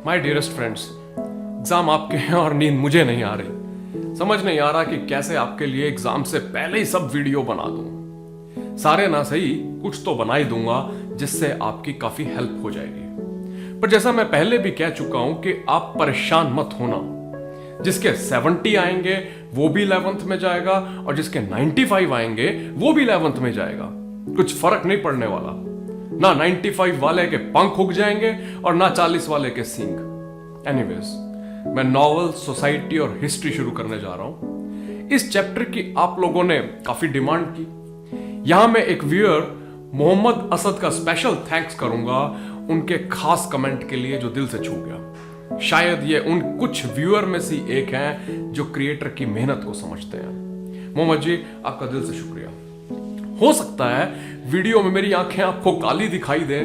My dearest friends, exam आपके हैं और नींद मुझे नहीं आ रही। समझ नहीं आ रहा कि कैसे आपके लिए एग्जाम से पहले ही सब वीडियो बना दूं। सारे ना सही, कुछ तो बना ही दूंगा जिससे आपकी काफी हेल्प हो जाएगी। पर जैसा मैं पहले भी कह चुका हूं कि आप परेशान मत होना। जिसके 70 आएंगे वो भी 11th में जाएगा और जिसके 95 आएंगे वो भी 11th में जाएगा। कुछ फर्क नहीं पड़ने वाला। ना 95 वाले के पंख उग जाएंगे और ना 40 वाले के सींग। एनीवेज, मैं नॉवल, सोसाइटी और हिस्ट्री शुरू करने जा रहा हूं। इस चैप्टर की आप लोगों ने काफी डिमांड की। यहां मैं एक व्यूअर मोहम्मद असद का स्पेशल थैंक्स करूंगा उनके खास कमेंट के लिए जो दिल से छू गया। शायद ये उन कुछ व्यूअर में से एक हैं जो क्रिएटर की मेहनत को समझते हैं। मोहम्मद जी, आपका दिल से शुक्रिया। हो सकता है वीडियो में मेरी आंखें आपको काली दिखाई दे।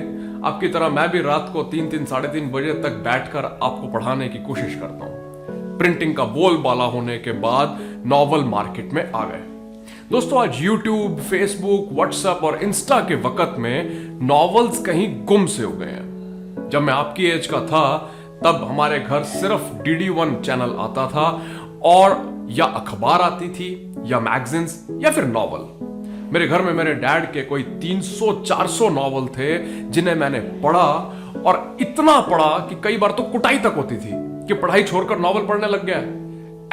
आपकी तरह मैं भी रात को 3-3, 3:30 बजे तक बैठकर आपको पढ़ाने की कोशिश करता हूं। प्रिंटिंग का बोलबाला होने के बाद नॉवल मार्केट में आ गए। दोस्तों, आज यूट्यूब, फेसबुक, व्हाट्सएप और इंस्टा के वक्त में नॉवेल्स कहीं गुम से हो गए हैं। जब मैं आपकी एज का था तब हमारे घर सिर्फ DD1 चैनल आता था और या अखबार आती थी या मैगजीन्स या फिर नॉवल। मेरे घर में मेरे डैड के कोई 300-400 नॉवल थे जिन्हें मैंने पढ़ा, और इतना पढ़ा कि कई बार तो कुटाई तक होती थी कि पढ़ाई छोड़कर नॉवल पढ़ने लग गया।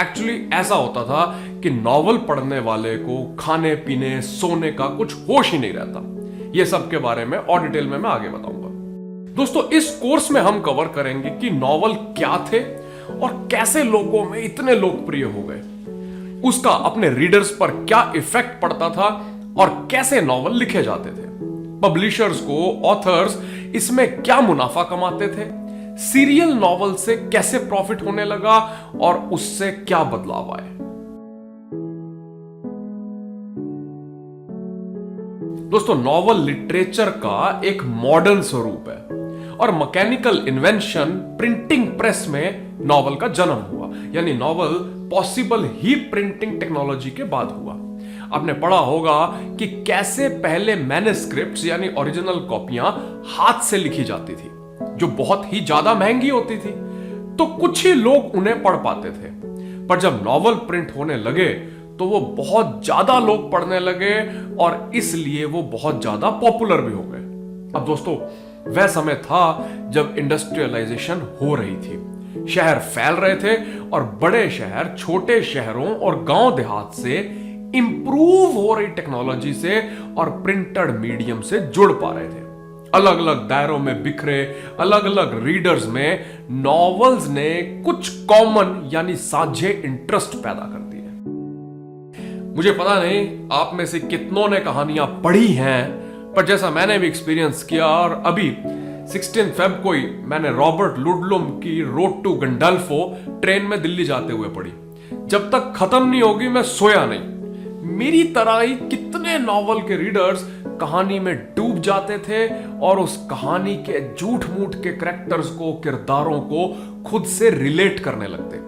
एक्चुअली ऐसा होता था कि नॉवल पढ़ने वाले को खाने पीने सोने का कुछ होश ही नहीं रहता। यह सब के बारे में और डिटेल में मैं आगे बताऊंगा। दोस्तों, इस कोर्स में हम कवर करेंगे कि नॉवल क्या थे और कैसे लोगों में इतने लोकप्रिय हो गए, उसका अपने रीडर्स पर क्या इफेक्ट पड़ता था और कैसे नॉवल लिखे जाते थे, पब्लिशर्स को, ऑथर्स इसमें क्या मुनाफा कमाते थे, सीरियल नॉवल से कैसे प्रॉफिट होने लगा और उससे क्या बदलाव आए। दोस्तों, नॉवल लिटरेचर का एक मॉडर्न स्वरूप है और मैकेनिकल इन्वेंशन प्रिंटिंग प्रेस में नॉवल का जन्म हुआ। यानी नॉवल पॉसिबल ही प्रिंटिंग टेक्नोलॉजी के बाद हुआ। आपने पढ़ा होगा कि कैसे पहले मैन्युस्क्रिप्ट्स यानी ओरिजिनल कॉपियां हाथ से लिखी जाती थी, जो बहुत ही ज्यादा महंगी होती थी, तो कुछ ही लोग उन्हें पढ़ पाते थे। पर जब नॉवल प्रिंट होने लगे तो वो बहुत ज्यादा लोग पढ़ने लगे और इसलिए वो बहुत ज्यादा पॉपुलर भी हो गए। अब दोस्तों, वह समय था जब इंडस्ट्रियलाइजेशन हो रही थी, शहर फैल रहे थे और बड़े शहर छोटे शहरों और गांव देहात से इंप्रूव हो रही टेक्नोलॉजी से और प्रिंटेड मीडियम से जुड़ पा रहे थे। अलग अलग दायरों में बिखरे अलग अलग रीडर्स में नॉवेल्स ने कुछ कॉमन यानी साझे इंटरेस्ट पैदा कर दिए। मुझे पता नहीं आप में से कितनों ने कहानियां पढ़ी हैं, पर जैसा मैंने भी एक्सपीरियंस किया, और अभी 16 फेब को ही मैंने रॉबर्ट लुडलुम की रोड टू गंडाल्फो ट्रेन में दिल्ली जाते हुए पढ़ी। जब तक खत्म नहीं होगी मैं सोया नहीं। मेरी तरह ही कितने नॉवल के रीडर्स कहानी में डूब जाते थे और उस कहानी के झूठ मूठ के कैरेक्टर्स को, किरदारों को खुद से रिलेट करने लगते।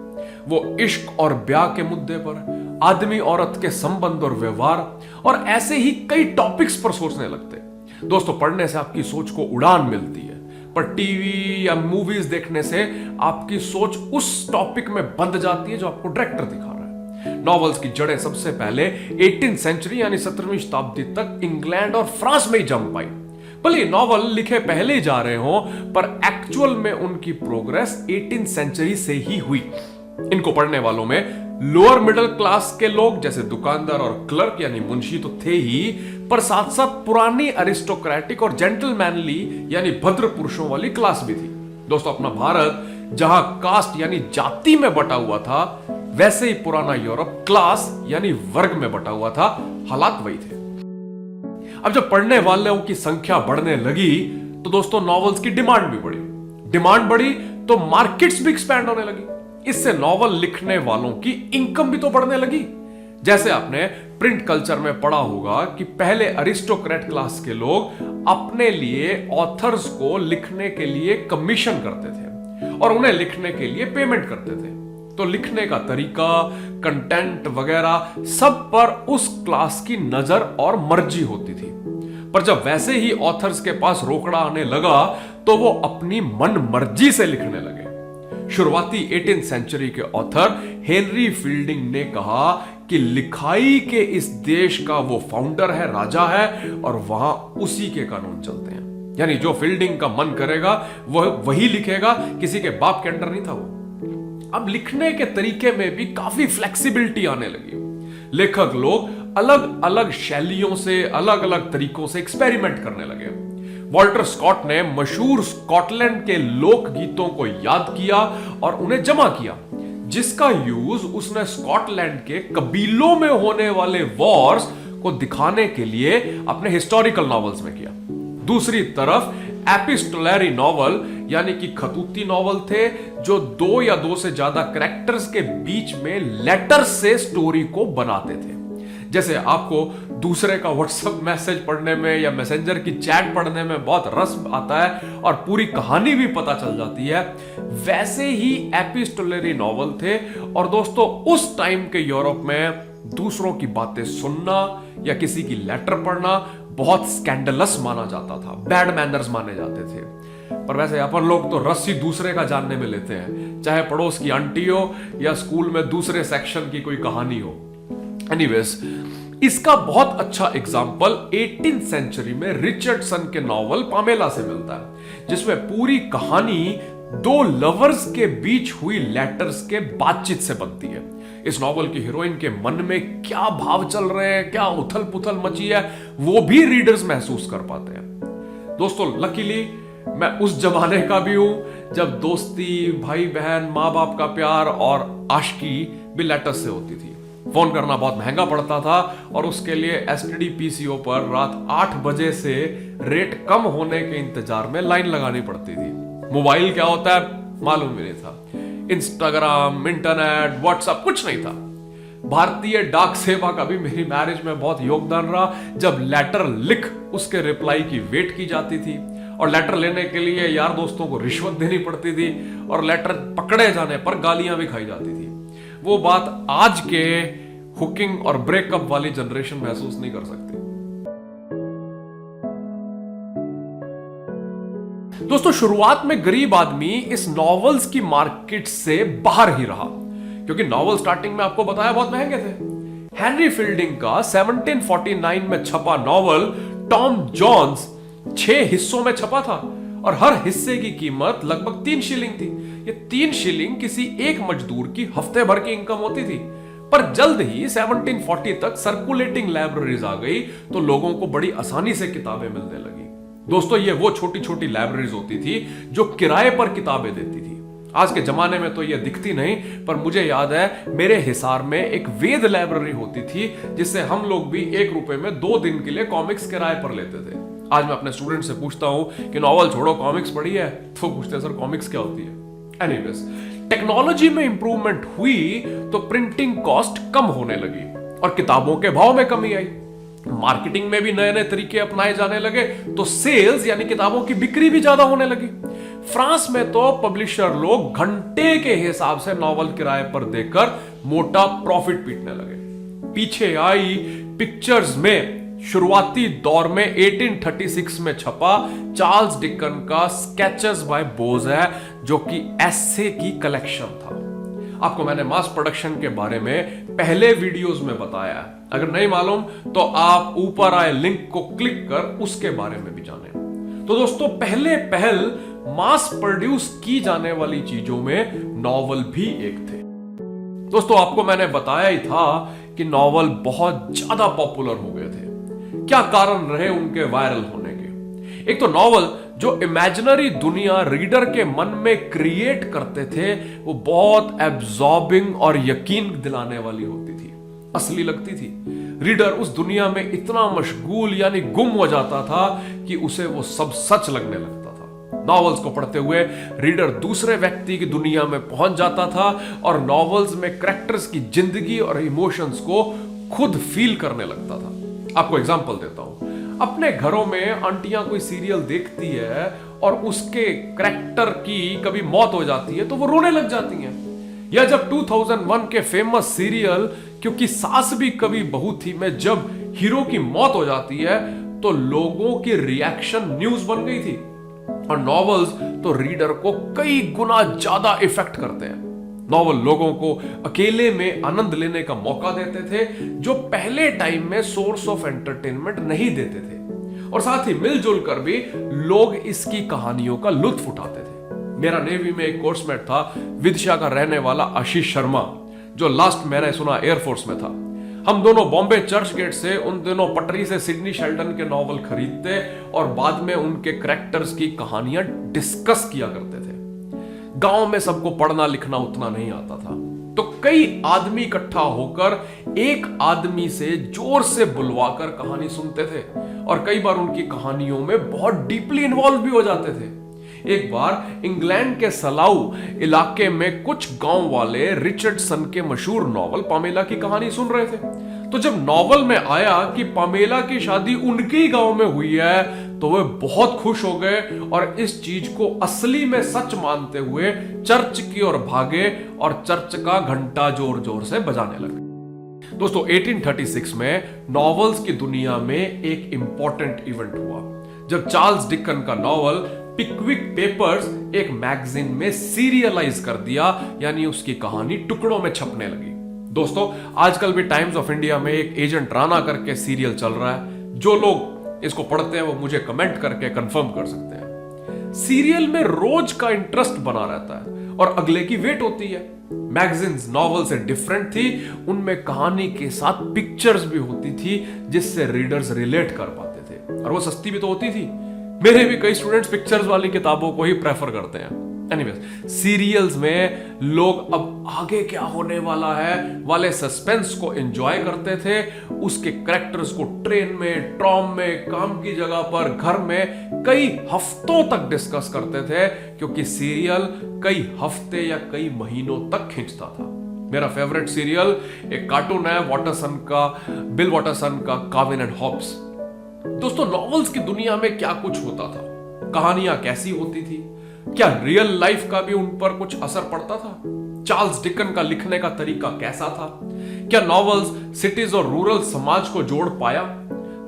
वो इश्क और ब्याह के मुद्दे पर, आदमी औरत के संबंध और व्यवहार और ऐसे ही कई टॉपिक्स पर सोचने लगते। दोस्तों, पढ़ने से आपकी सोच को उड़ान मिलती है, पर टीवी या मूवीज देखने से आपकी सोच उस टॉपिक में बंध जाती है जो आपको डायरेक्टर दिखा रहा है। नॉवेल्स की जड़ें सबसे पहले 18th सेंचुरी यानी 17वीं शताब्दी तक इंग्लैंड और फ्रांस में ही जम पाई। भले नॉवल लिखे पहले जा रहे हो, पर एक्चुअल में उनकी प्रोग्रेस 18th सेंचुरी से ही हुई। इनको पढ़ने वालों में लोअर मिडिल क्लास के लोग जैसे दुकानदार और क्लर्क यानी मुंशी तो थे ही, पर साथ साथ पुरानी अरिस्टोक्रेटिक और जेंटलमैनली यानी भद्र पुरुषों वाली क्लास भी थी। दोस्तों, अपना भारत जहां कास्ट यानी जाति में बटा हुआ था, वैसे ही पुराना यूरोप क्लास यानी वर्ग में बटा हुआ था। हालात वही थे। अब जब पढ़ने वालों की संख्या बढ़ने लगी तो दोस्तों नॉवेल्स की डिमांड भी बढ़ी। डिमांड बढ़ी तो मार्केट्स भी एक्सपैंड होने लगी। इससे नॉवल लिखने वालों की इनकम भी तो बढ़ने लगी। जैसे आपने प्रिंट कल्चर में पढ़ा होगा कि पहले अरिस्टोक्रेट क्लास के लोग अपने लिए ऑथर्स को लिखने के लिए कमीशन करते थे और उन्हें लिखने के लिए पेमेंट करते थे। तो लिखने का तरीका, कंटेंट वगैरह सब पर उस क्लास की नजर और मर्जी होती थी। पर जब वैसे ही ऑथर्स के पास रोकड़ा आने लगा तो वो अपनी मन मर्जी से लिखने लगे। शुरुआती 18th सेंचुरी के ऑथर हेनरी फील्डिंग ने कहा कि लिखाई के इस देश का वो फाउंडर है, राजा है, और वहां उसी के कानून चलते हैं। यानी जो फील्डिंग का मन करेगा वह वही लिखेगा, किसी के बाप के अंडर नहीं था वो। अब लिखने के तरीके में भी काफी फ्लेक्सिबिलिटी आने लगी। लेखक लोग अलग अलग शैलियों से, अलग अलग तरीकों से एक्सपेरिमेंट करने लगे। वॉल्टर स्कॉट ने मशहूर स्कॉटलैंड के लोकगीतों को याद किया और उन्हें जमा किया, जिसका यूज उसने स्कॉटलैंड के कबीलों में होने वाले वॉर्स को दिखाने के लिए अपने हिस्टोरिकल नॉवेल्स में किया। दूसरी तरफ एपिस्टोलरी नॉवल यानी कि खतूती नॉवल थे, जो 2 या 2 से ज्यादा कैरेक्टर्स के बीच में लेटर्स से स्टोरी को बनाते थे। जैसे आपको दूसरे का व्हाट्सएप मैसेज पढ़ने में या मैसेंजर की चैट पढ़ने में बहुत रस आता है और पूरी कहानी भी पता चल जाती है, वैसे ही एपिस्टोलरी नॉवल थे। और दोस्तों, उस टाइम के यूरोप में दूसरों की बातें सुनना या किसी की लेटर पढ़ना बहुत स्कैंडलस माना जाता था, बैड मैनर्स माने जाते थे। पर वैसे अपन लोग तो रस्सी दूसरे का जानने में लेते हैं, चाहे पड़ोस की आंटी हो या स्कूल में दूसरे सेक्शन की कोई कहानी हो। एनीवेज, इसका बहुत अच्छा एग्जाम्पल 18th सेंचुरी में रिचर्डसन के नॉवल पामेला से मिलता है, जिसमें पूरी कहानी 2 लवर्स के बीच हुई लेटर्स के बातचीत से बनती है। इस नॉवल की हीरोइन के मन में क्या भाव चल रहे हैं, क्या उथल पुथल मची है, वो भी रीडर्स महसूस कर पाते हैं। दोस्तों, लकीली मैं उस जमाने का भी हूं जब दोस्ती, भाई बहन, माँ बाप का प्यार और आशिकी भी लेटर्स से होती थी। फोन करना बहुत महंगा पड़ता था और उसके लिए एसटीडी पीसीओ पर रात 8 बजे से रेट कम होने के इंतजार में लाइन लगानी पड़ती थी। मोबाइल क्या होता है मालूम भी नहीं था। इंस्टाग्राम, इंटरनेट, व्हाट्सएप कुछ नहीं था। भारतीय डाक सेवा का भी मेरी मैरिज में बहुत योगदान रहा, जब लेटर लिख उसके रिप्लाई की वेट की जाती थी और लेटर लेने के लिए यार दोस्तों को रिश्वत देनी पड़ती थी और लेटर पकड़े जाने पर गालियां भी खाई जाती थी। वो बात आज के हुकिंग और ब्रेकअप वाली जनरेशन महसूस नहीं कर सकती। दोस्तों, शुरुआत में गरीब आदमी इस नॉवेल्स की मार्केट से बाहर ही रहा, क्योंकि नॉवेल स्टार्टिंग में आपको बताया बहुत महंगे थे। हेनरी फील्डिंग का 1749 में छपा नॉवल टॉम जॉन्स 6 हिस्सों में छपा था और हर हिस्से की कीमत लगभग 3 शिलिंग थी। ये 3 शिलिंग किसी एक मजदूर की हफ्ते भर की इनकम होती थी। पर जल्द ही 1740 तक सर्कुलेटिंग लाइब्रेरीज आ गई, तो लोगों को बड़ी आसानी से किताबें मिलने लगी। दोस्तों, ये वो छोटी छोटी लाइब्रेरीज होती थी जो किराए पर किताबें देती थी। आज के जमाने में तो ये दिखती नहीं, पर मुझे याद है मेरे हिसार में एक वेद लाइब्रेरी होती थी, जिससे हम लोग भी 1 रुपए में 2 दिन के लिए कॉमिक्स किराए पर लेते थे। आज मैं अपने स्टूडेंट से पूछता हूं कि नॉवल छोड़ो, कॉमिक्स पढ़ी है, तो पूछते हैं सर कॉमिक्स क्या होती है। एनीवेज, टेक्नोलॉजी में इंप्रूवमेंट हुई तो प्रिंटिंग कॉस्ट कम होने लगी और किताबों के भाव में कमी आई। मार्केटिंग में भी नए नए तरीके अपनाए जाने लगे, तो सेल्स यानी किताबों की बिक्री भी ज्यादा होने लगी। फ्रांस में तो पब्लिशर लोग घंटे के हिसाब से नॉवल किराए पर देकर मोटा प्रॉफिट पीटने लगे। पीछे आई पिक्चर्स में शुरुआती दौर में 1836 में छपा चार्ल्स डिकन का स्केचेस बाय बोज है, जो कि एसे की कलेक्शन था। आपको मैंने मास प्रोडक्शन के बारे में पहले वीडियोस में बताया है, अगर नहीं मालूम तो आप ऊपर आए लिंक को क्लिक कर उसके बारे में भी जानें। तो दोस्तों, पहले पहल मास प्रोड्यूस की जाने वाली चीजों में नॉवल भी एक थे। दोस्तों, आपको मैंने बताया ही था कि नॉवल बहुत ज्यादा पॉपुलर हो गए थे। क्या कारण रहे उनके वायरल होने के? एक तो नॉवल जो इमेजिनरी दुनिया रीडर के मन में क्रिएट करते थे, वो बहुत एब्जॉर्बिंग और यकीन दिलाने वाली होती थी, असली लगती थी। रीडर उस दुनिया में इतना मशगूल यानी गुम हो जाता था कि उसे वो सब सच लगने लगता था। नॉवेल्स को पढ़ते हुए रीडर दूसरे व्यक्ति की दुनिया में पहुंच जाता था और नॉवेल्स में कैरेक्टर्स की जिंदगी और इमोशंस को खुद फील करने लगता था। आपको एग्जांपल देता हूं। अपने घरों में आंटियां कोई सीरियल देखती है और उसके कैरेक्टर की कभी मौत हो जाती है तो वो रोने लग जाती हैं। या जब 2001 के फेमस सीरियल क्योंकि सास भी कभी बहू थी में जब हीरो की मौत हो जाती है तो लोगों की रिएक्शन न्यूज बन गई थी। और नॉवेल्स तो रीडर को कई गुना ज्यादा इफेक्ट करते हैं। नॉवल लोगों को अकेले में आनंद लेने का मौका देते थे, जो पहले टाइम में सोर्स ऑफ एंटरटेनमेंट नहीं देते थे, और साथ ही मिलजुल कर भी लोग इसकी कहानियों का लुत्फ उठाते थे। मेरा नेवी में एक कोर्समेट था, विदिशा का रहने वाला आशीष शर्मा, जो लास्ट मैंने सुना एयरफोर्स में था। हम दोनों बॉम्बे चर्च गेट से उन दिनों पटरी से सिडनी शेल्डन के नॉवल खरीदते और बाद में उनके कैरेक्टर्स की कहानियां डिस्कस किया करते थे। गांव में सबको पढ़ना लिखना उतना नहीं आता था, तो कई आदमी इकट्ठा होकर एक आदमी से जोर से बुलवाकर कहानी सुनते थे, और कई बार उनकी कहानियों में बहुत डीपली इन्वॉल्व भी हो जाते थे। एक बार इंग्लैंड के सलाऊ इलाके में कुछ गांव वाले रिचर्डसन के मशहूर नॉवल पामेला की कहानी सुन रहे थे। तो जब नॉवल में आया कि पामेला की शादी उनके ही गांव में हुई है, तो वे बहुत खुश हो गए और इस चीज को असली में सच मानते हुए चर्च की ओर भागे और चर्च का घंटा जोर जोर से बजाने लगे। दोस्तों, 1836 में नॉवेल्स की दुनिया में एक इंपॉर्टेंट इवेंट हुआ, जब चार्ल्स डिकन का नॉवल पिकविक पेपर्स एक मैगजीन में सीरियलाइज कर दिया, यानी उसकी कहानी टुकड़ों में छपने लगी। दोस्तों, आजकल भी टाइम्स ऑफ इंडिया में एक एजेंट राणा करके सीरियल चल रहा है। जो लोग इसको पढ़ते हैं वो मुझे कमेंट करके कंफर्म कर सकते हैं। सीरियल में रोज का इंटरेस्ट बना रहता है और अगले की वेट होती है। मैगजीन्स नॉवल से डिफरेंट थी, उनमें कहानी के साथ पिक्चर्स भी होती थी जिससे रीडर्स रिलेट कर पाते थे, और वो सस्ती भी तो होती थी। मेरे भी कई स्टूडेंट्स पिक्चर्स वाली किताबों को ही प्रेफर करते हैं। एनीवेज, सीरियल्स में लोग अब आगे क्या होने वाला है वाले सस्पेंस को एंजॉय करते थे। उसके कैरेक्टर्स को ट्रेन में, ट्रॉम में, काम की जगह पर, घर में कई हफ्तों तक डिस्कस करते थे, क्योंकि सीरियल कई हफ्ते या कई महीनों तक खींचता था। मेरा फेवरेट सीरियल एक कार्टून है वाटरसन का, बिल वाटरसन का काविन एंड हॉब्स। दोस्तों, नॉवेल्स की दुनिया में क्या कुछ होता था, कहानियां कैसी होती थी, क्या रियल लाइफ का भी उन पर कुछ असर पड़ता था, चार्ल्स डिकन का लिखने का तरीका कैसा था, क्या नॉवेल्स सिटीज और रूरल समाज को जोड़ पाया,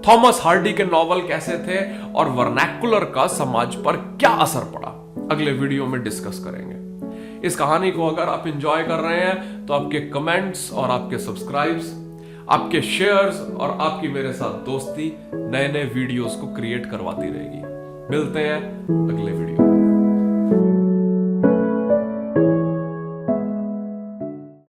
थॉमस हार्डी के नॉवल कैसे थे, और वर्नैकुलर का समाज पर क्या असर पड़ा, अगले वीडियो में डिस्कस करेंगे। इस कहानी को अगर आप इंजॉय कर रहे हैं तो आपके कमेंट्स और आपके सब्सक्राइब्स, आपके शेयर्स और आपकी मेरे साथ दोस्ती नए नए वीडियोस को क्रिएट करवाती रहेगी। मिलते हैं अगले वीडियो में।